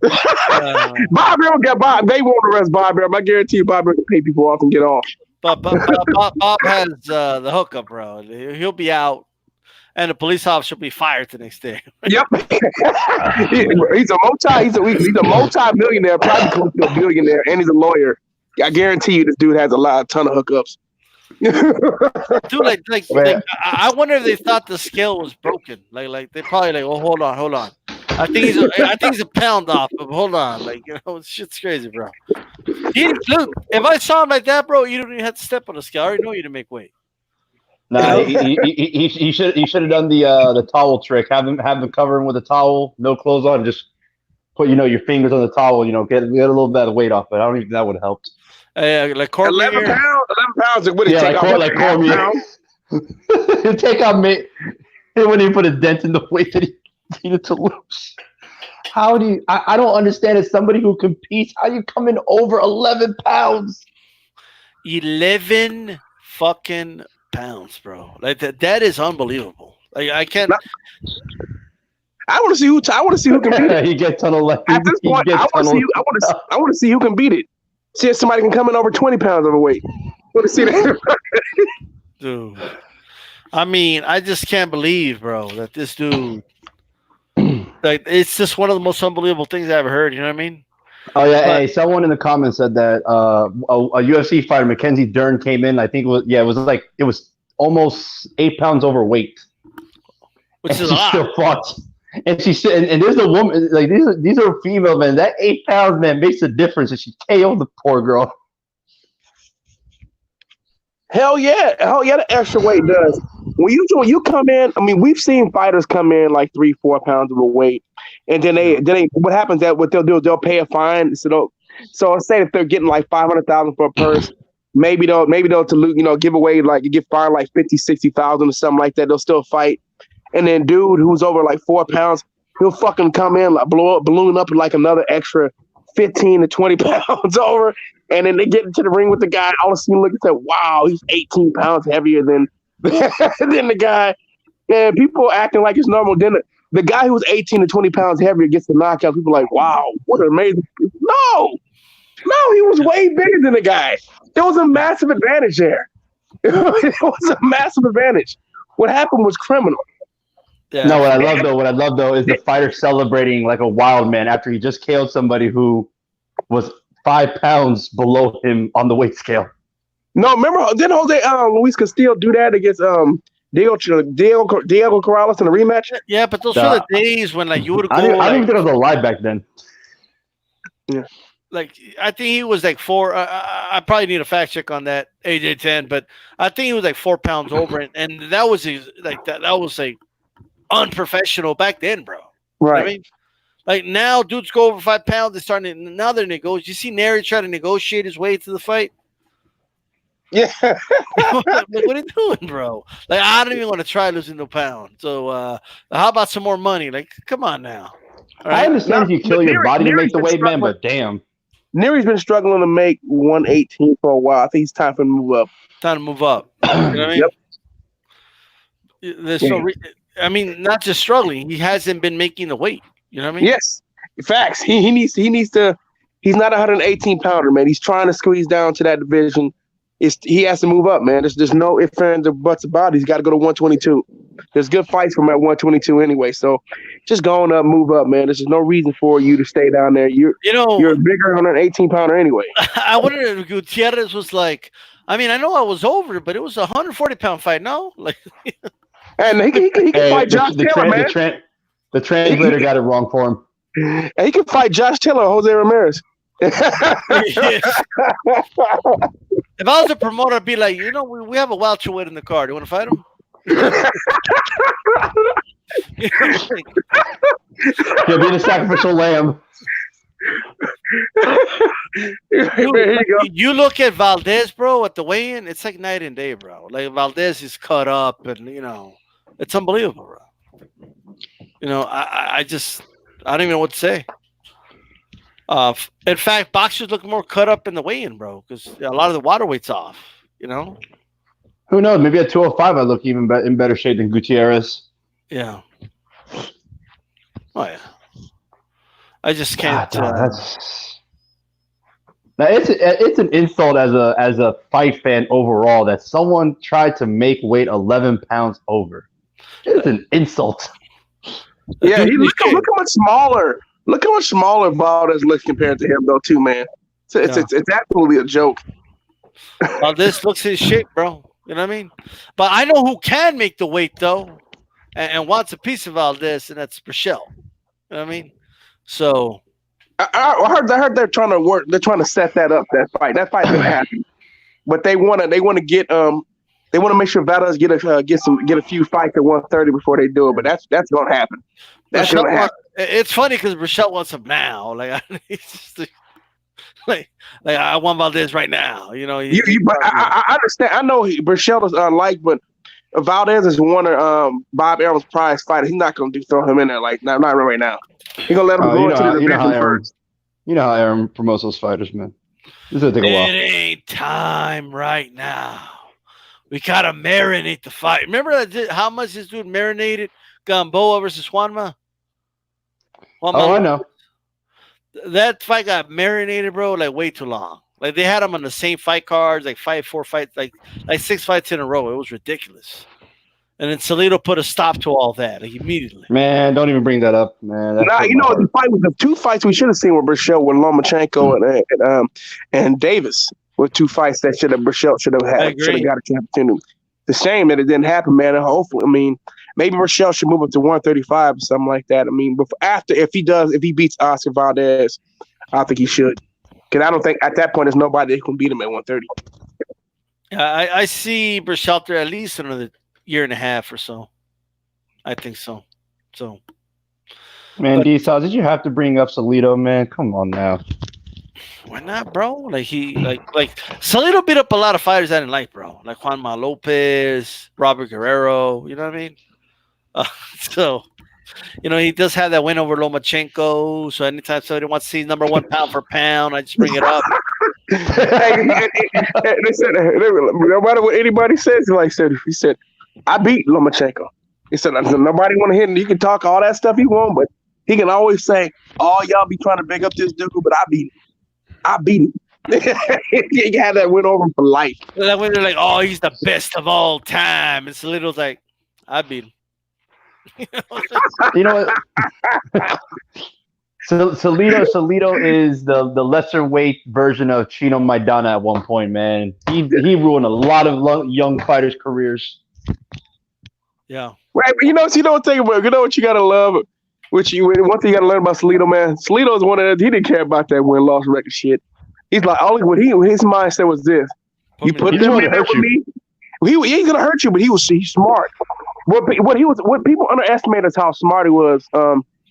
Bob Arum they won't arrest Bob Arum. I guarantee you Bob Arum can pay people off and get off. But Bob has the hookup, bro. He'll be out, and the police officer will be fired the next day. Yep. he's a multi-millionaire, probably close to a billionaire, and he's a lawyer. I guarantee you this dude has a ton of hookups. Dude, I wonder if they thought the scale was broken. Like they probably oh, hold on. I think he's a pound off, but hold on. Shit's crazy, bro. Look, if I saw him like that, bro, you don't even have to step on the scale. I already know you to make weight. Nah, he should have done the towel trick. Have him cover him with a towel, no clothes on, just put your fingers on the towel. Get a little bit of weight off it. I don't even think that would have helped. Like Cormier. 11 pounds. What did take like Cormier. Take out me. He wouldn't even put a dent in the weight that he needed to lose. How do you? I don't understand. As somebody who competes, how you come in over 11 pounds? 11 fucking pounds, bro. Like that is unbelievable. Like I can't. I want to see who can beat it. He gets on 11. At this point, I want to see who can beat it. See if somebody can come in over 20 pounds overweight. I want to see that. Dude. I mean, I just can't believe, bro, that this dude, it's just one of the most unbelievable things I ever heard. You know what I mean? Oh yeah. Hey, someone in the comments said that a UFC fighter, Mackenzie Dern, came in. I think it was almost 8 pounds overweight, which is a lot. Still fought. And she said, and there's a woman, like these are female, man. That 8 pounds, man, makes a difference. And she KO'd the poor girl. Hell yeah, the extra weight does. When you come in, I mean, we've seen fighters come in like 3-4 pounds overweight, and then they what happens that what they'll do is they'll pay a fine. So say if they're getting like $500,000 for a purse, maybe they'll to give away like you get fined like 50,000-60,000 or something like that. They'll still fight. And then dude who's over like 4 pounds, he'll fucking come in like balloon up like another extra 15 to 20 pounds over. And then they get into the ring with the guy. All of a sudden, look and say, wow, he's 18 pounds heavier than the guy. And people acting like it's normal. Then the guy who's 18 to 20 pounds heavier gets the knockout. People are like, wow, what an amazing. No, he was way bigger than the guy. There was a massive advantage there. It was a massive advantage. What happened was criminal. Yeah. No, what I love though is the fighter celebrating like a wild man after he just killed somebody who was 5 pounds below him on the weight scale. No, remember didn't Jose Luis Castillo do that against Diego Corrales in a rematch? Yeah, but those were the days when like you would go. I don't even think it was a lie back then. Yeah. like I think he was like four. I probably need a fact check on that AJ10, but I think he was like 4 pounds over, and that was like that was like unprofessional back then, bro. You know what I Right. mean, like now dudes go over 5 pounds. They're starting to, now they're negotiating. You see Neri trying to negotiate his way to the fight. Yeah. Like, what are you doing, bro? Like I don't even want to try losing no pound. So how about some more money? Like come on now. All I right. understand if you kill your body to make Neri's the been weight, man, struggling. but damn. Neri's been struggling to make 118 for a while. I think it's time for him to move up. Time to move up. You know what I mean? There's no. I mean, not just struggling. He hasn't been making the weight. You know what I mean? Yes, facts. He needs to. He's not a 118 pounder, man. He's trying to squeeze down to that division. He has to move up, man. There's no ifs ands or buts about it. He's got to go to 122. There's good fights from at 122 anyway. So just going up, move up, man. There's no reason for you to stay down there. You're a bigger 118 pounder anyway. I wonder if Gutierrez was like. I mean, I know I was over, but it was a 140-pound fight. No, like. And he can fight Josh Taylor, man. The translator got it wrong for him. And he can fight Josh Taylor or Jose Ramirez. Yes. If I was a promoter, I'd be like, we have a welterweight in the card. You want to fight him? He'll be the sacrificial lamb. You look at Valdez, bro, at the weigh-in, it's like night and day, bro. Like Valdez is cut up, and it's unbelievable, bro. I don't even know what to say. In fact, boxers look more cut up in the weigh-in, bro, because a lot of the water weight's off. Who knows? Maybe at 205, I look even in better shape than Gutierrez. Yeah. Oh yeah. I just can't. Now it's an insult as a fight fan overall that someone tried to make weight 11 pounds over. It's an insult. Yeah, look how much smaller. Look how much smaller Valdez looks compared to him, though, too, man. It's absolutely a joke. Valdez looks his shape, bro. You know what I mean? But I know who can make the weight though, and wants a piece of Valdez, and that's Rochelle. You know what I mean? So I heard they're trying to work. They're trying to set that up. That fight didn't happen. But they want to get they want to make sure Valdez get a few fights at 130 before they do it. But that's going to happen. That's going to happen. It's funny because Rochelle wants him now. Like I want Valdez right now. But I understand. I know Rochelle is unliked, but Valdez is one of Bob Arum's prize fighter. He's not going to throw him in there not right now. He's going to let him go into the division first. You know how Arum promotes those fighters, man. This is going to take a while. It ain't time right now. We got to marinate the fight. Remember how much this dude marinated Gamboa versus Juanma? I know. That fight got marinated, bro, like way too long. Like they had him on the same fight cards, like 4 fights, like 6 fights in a row. It was ridiculous. And then Salido put a stop to all that, like immediately. Man, don't even bring that up, man. The 2 fights we should have seen with Rochelle with Lomachenko and Davis were 2 fights that Rochelle should have had. Should have got a opportunity. It's a shame that it didn't happen, man. And hopefully, maybe Rochelle should move up to 135 or something like that. If he beats Oscar Valdez, I think he should. Because I don't think at that point there's nobody that can beat him at 130. I see Berchelter at least another year and a half or so. I think so. Man, D-Sauce, did you have to bring up Salido, man? Come on now. Why not, bro? Like Salido beat up a lot of fighters I didn't like, bro. Like Juanma Lopez, Robert Guerrero. You know what I mean? He does have that win over Lomachenko. So anytime somebody wants to see number 1 pound for pound, I just bring it up. They said, no matter what anybody says, he said, I beat Lomachenko. He said, nobody want to hit him. He can talk all that stuff he want, but he can always say, oh, y'all be trying to big up this dude, but I beat him. He had that win over him for life. That when they're like, oh, he's the best of all time. And Salido's like, I beat him. You know what? Salido is the lesser weight version of Chino Maidana at one point, man. He ruined a lot of young fighters' careers. Yeah. Right, but you know what you gotta love? Which one thing you got to learn about Salido, man. Salido is one of the, he didn't care about that win-loss record shit. He's like, his mindset was this: you put He them wanted in to there hurt with me. He ain't gonna hurt you, but he's smart. What people underestimate is how smart he was.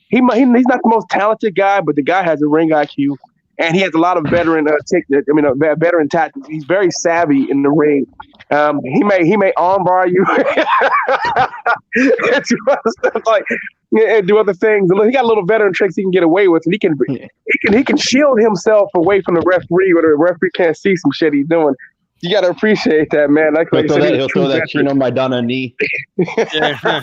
He's not the most talented guy, but the guy has a ring IQ, and he has a lot of veteran veteran tactics. He's very savvy in the ring. He may armbar you and do other stuff and do other things. He got little veteran tricks he can get away with, and he can shield himself away from the referee, where the referee can't see some shit he's doing. You got to appreciate that, man. Like He'll throw that Chino Maidana knee. Yeah.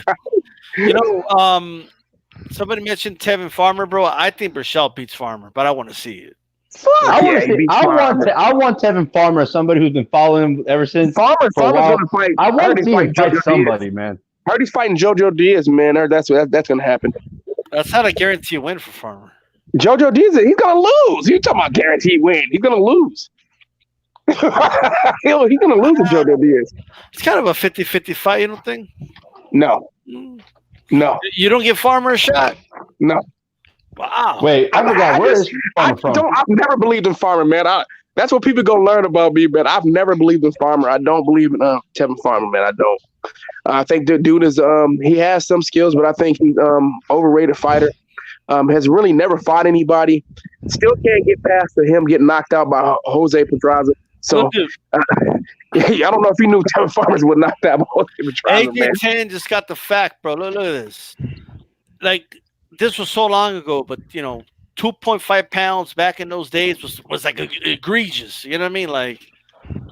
Somebody mentioned Tevin Farmer, bro. I think Berchelt beats Farmer, but I want to see it. I want Tevin Farmer, somebody who's been following him ever since. Farmer's gonna fight. I want to see him fight somebody, man. I heard he's fighting JoJo Diaz, man. That's gonna happen. That's not a guarantee win for Farmer. JoJo Diaz, he's gonna lose. You talking about guaranteed win? He's gonna lose. He's gonna lose to JoJo Diaz. It's kind of a 50-50 fight, you don't think? No. You don't give Farmer a shot? No. Wow. Wait, I forgot. Where is Farmer from? I've never believed in Farmer, man. That's what people gonna learn about me, man. I've never believed in Farmer. I don't believe in Tevin Farmer, man. I don't. I think the dude is he has some skills, but I think he's overrated fighter. Has really never fought anybody. Still can't get past him getting knocked out by Jose Pedraza. So I don't know if he knew Tevin Farmers would knock that Jose Pedraza. AJ10 just got the fact, bro. Look at this. Like, this was so long ago, but 2.5 pounds back in those days was like egregious. You know what I mean? Like,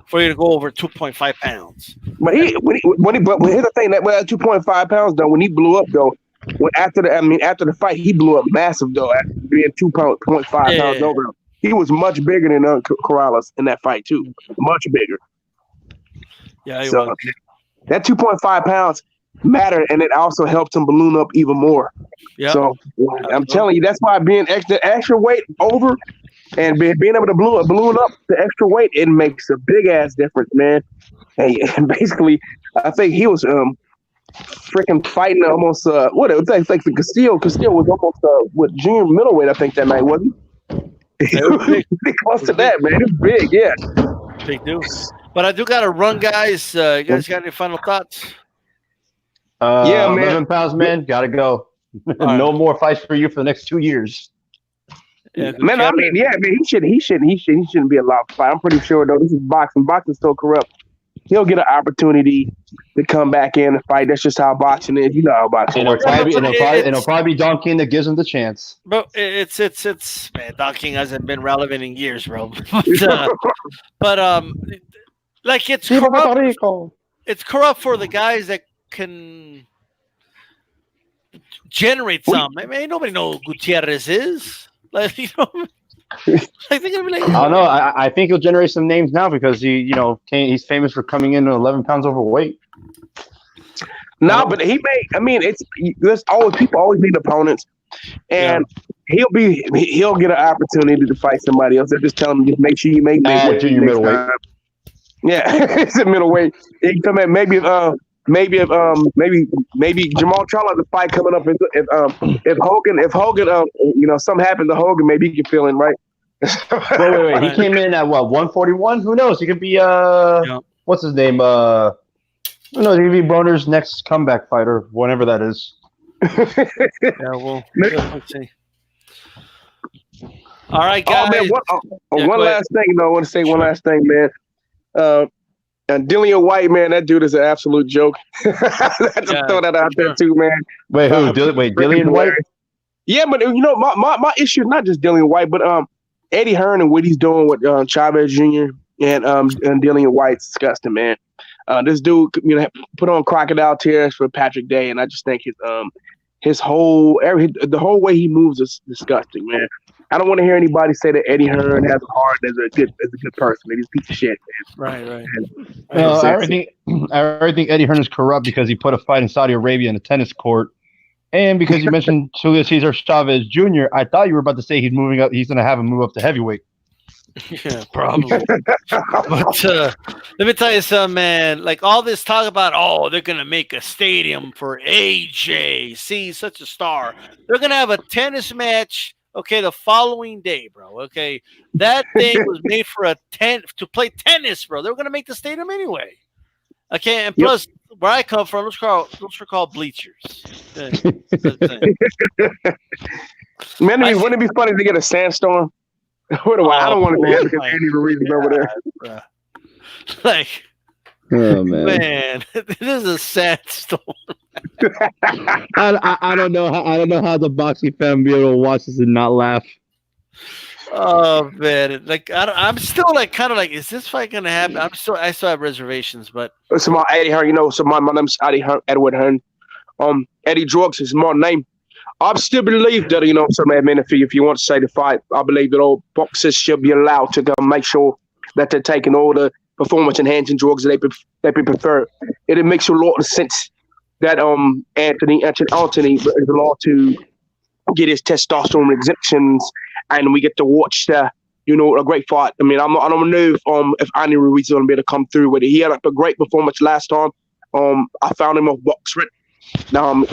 for you to go over 2.5 pounds. But here's the thing, that 2.5 pounds though, when he blew up though, after the fight, he blew up massive though, after being 2.5 pounds over. He was much bigger than Corrales in that fight too, much bigger. Yeah, so was. That 2.5 pounds mattered, and it also helped him balloon up even more. Yeah. So I'm telling you, that's why being extra weight over and being able to balloon up the extra weight, it makes a big ass difference, man. And basically, I think he was freaking fighting almost what it was like the Castillo. Castillo was almost junior middleweight, I think, that night, wasn't he? Pretty close to that, man. It's big, yeah. Big dude. But I do got to run, guys. You guys got any final thoughts? Yeah, man. 11 pounds, man. Got to go. No more fights for you for the next 2 years. Yeah, man, he shouldn't be allowed to fight. I'm pretty sure though. This is boxing. Boxing's still corrupt. He'll get an opportunity to come back in and fight. That's just how boxing is. You know how boxing works. It'll probably be Don King that gives him the chance. Bro, it's man. Don King hasn't been relevant in years, bro. but like it's corrupt. It's corrupt for the guys that can generate some. I mean, nobody knows who Gutierrez is. Like, like they're gonna be like, I don't know. I think he'll generate some names now because he's famous for coming in at 11 pounds overweight. No, but he may. I mean, people always need opponents, and he'll get an opportunity to fight somebody else. They're just telling him, just make sure you make junior middleweight. Yeah, it's a middleweight. He can come at maybe Jamal Charlo has a fight coming up. If Hogan, something happened to Hogan, maybe he can fill in, right? Wait. He came in at what, 141? Who knows? He could be what's his name? Who knows? He could be Broner's next comeback fighter, whatever that is. Let's see. All right, guys. One last thing, though. I want to say one last thing, man. And Dillian White, man, that dude is an absolute joke. Throw that out there too, man. Wait, who? Dillian White? Yeah, but my issue is not just Dillian White, but Eddie Hearn and what he's doing with Chavez Jr. and Dillian White's disgusting, man. This dude, put on crocodile tears for Patrick Day, and I just think the whole way he moves is disgusting, man. I don't want to hear anybody say that Eddie Hearn has a heart as a good person. He's a piece of shit, man. Right. I already think Eddie Hearn is corrupt because he put a fight in Saudi Arabia in a tennis court, and because you mentioned Julio Cesar Chavez Jr. I thought you were about to say he's moving up. He's going to have him move up to heavyweight. Yeah, probably. But let me tell you something, man. Like all this talk about, oh, they're gonna make a stadium for AJ. See, such a star. They're gonna have a tennis match. Okay, the following day, bro. Okay, that thing was made for to play tennis, bro. They were gonna make the stadium anyway. Okay, and plus, where I come from, those are called bleachers. Yeah, that's the thing. Man, wouldn't it be funny to get a sandstorm? What do I don't want to be because Andy Ruiz is over there. Bruh. Like, Oh man, this is a sad story. I don't know how the boxing fan will be able to watch this and not laugh. Oh man, like I'm still like kind of like, is this fight gonna happen? I still have reservations, but So my Eddie Hearn, so my name's Eddie Hearn, Edward Hearn. Eddie Drugs is my name. I still believe that, if you want to say the fight, I believe that all boxers should be allowed to go make sure that they're taking all the performance-enhancing drugs that they prefer. It makes a lot of sense that Anthony is allowed to get his testosterone exemptions, and we get to watch a great fight. I mean, I don't know if Andy Ruiz is going to be able to come through with it. He had a great performance last time. I found him off BoxRec. So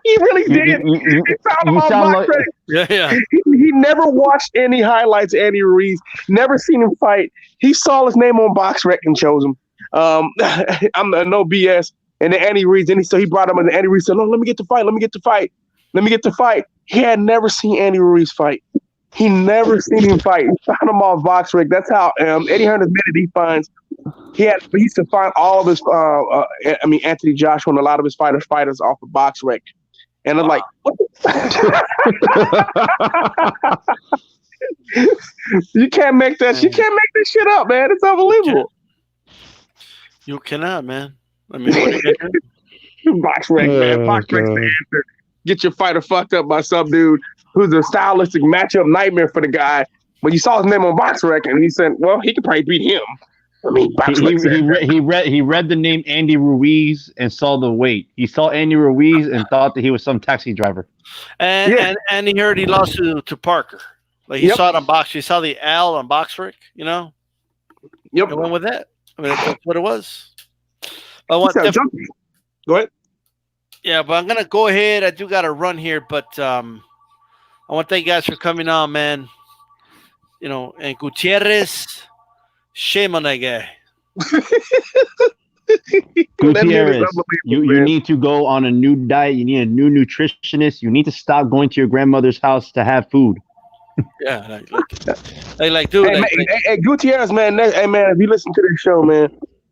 he really did. He found him off BoxRec. Yeah. He never watched any highlights of Andy Ruiz. Never seen him fight. He saw his name on BoxRec and chose him. I'm no BS. And then Andy Ruiz, so he brought him, and Andy Ruiz said, "No, let me get the fight. He had never seen Andy Ruiz fight. He never seen him fight. He found him off BoxRec. That's how Eddie Hearn admitted he finds. He used to find all of his, Anthony Joshua and a lot of his fighters off of BoxRec. And I'm like, what you can't make that. You can't make this shit up, man. It's unbelievable. You cannot, man. I mean, what are you gonna do? BoxRec, man. BoxRec's the answer. Get your fighter fucked up by some dude who's a stylistic matchup nightmare for the guy. But you saw his name on BoxRec, and he said, "Well, he could probably beat him." I mean, he read the name Andy Ruiz and saw the weight. He saw Andy Ruiz and thought that he was some taxi driver. And he heard he lost to Parker. Like he saw it on Box. He saw the L on BoxRec. Yep. I went with that. I mean, that's what it was. Go ahead. Yeah, but I'm gonna go ahead. I do got to run here, but I want to thank you guys for coming on, man. And Gutierrez, shame on that guy. Gutierrez, you need to go on a new diet. You need a new nutritionist. You need to stop going to your grandmother's house to have food. Yeah, dude. Hey, Gutierrez, man. Hey, man, if you listen to this show, man,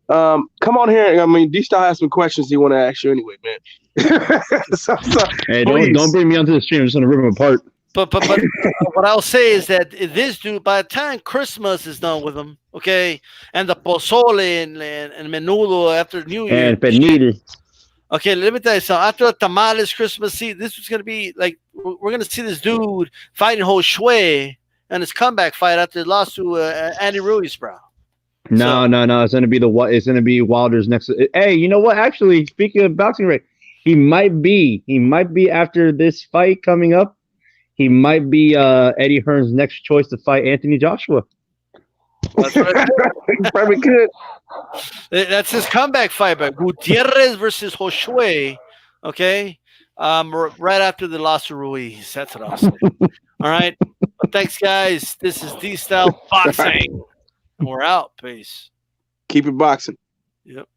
come on here. I mean, D-Style has some questions he want to ask you anyway, man. Hey, don't bring me onto the stream. I'm just gonna rip him apart. But what I'll say is that this dude, by the time Christmas is done with him, okay, and the pozole and menudo after New Year, and pernil. Okay, let me tell you something. After the tamales Christmas Eve, this was gonna be like we're gonna see this dude fighting Joshua and his comeback fight after he lost to Andy Ruiz, bro. No. It's gonna be Wilder's next. Hey, you know what? Actually, speaking of boxing, right? He might be after this fight coming up. He might be Eddie Hearn's next choice to fight Anthony Joshua. That's what I said. Probably could. That's his comeback fight, but Gutierrez versus Joshua. Okay, right after the loss to Ruiz. That's what I'll say. All right. Well, thanks, guys. This is D-Style Boxing. We're out. Peace. Keep it boxing. Yep.